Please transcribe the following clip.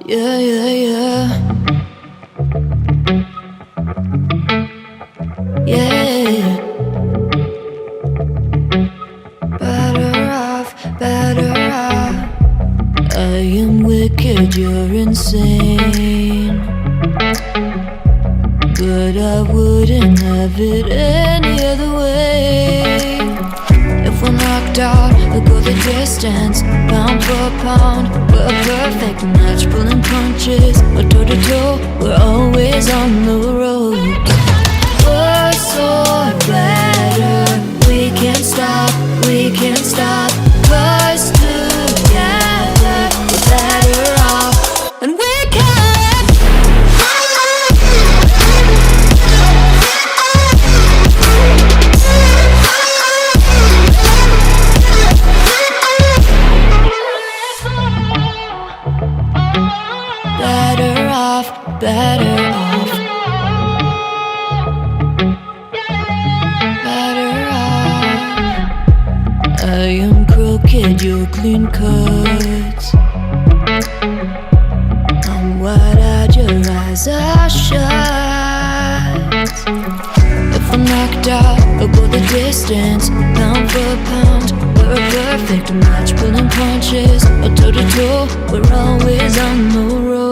Yeah, yeah, yeah. Yeah. Better off, better off. I am wicked, you're insane. But I wouldn't have it any other way. If we're knocked out, we'll go the distance. Pound for pound, we're a perfect match. Pulling punches, we're toe to toe. We're always on the road. We're so better. We can't stop, we can't stop. 'Cause together we're better off. And we can. Better off, better off. Better off. I am crooked, you're clean cuts. I'm wide-eyed, your eyes are shut. If we're knocked out, we'll go the distance. Pound for pound, we're a perfect match. Pulling punches, or toe to toe, we're always on the road.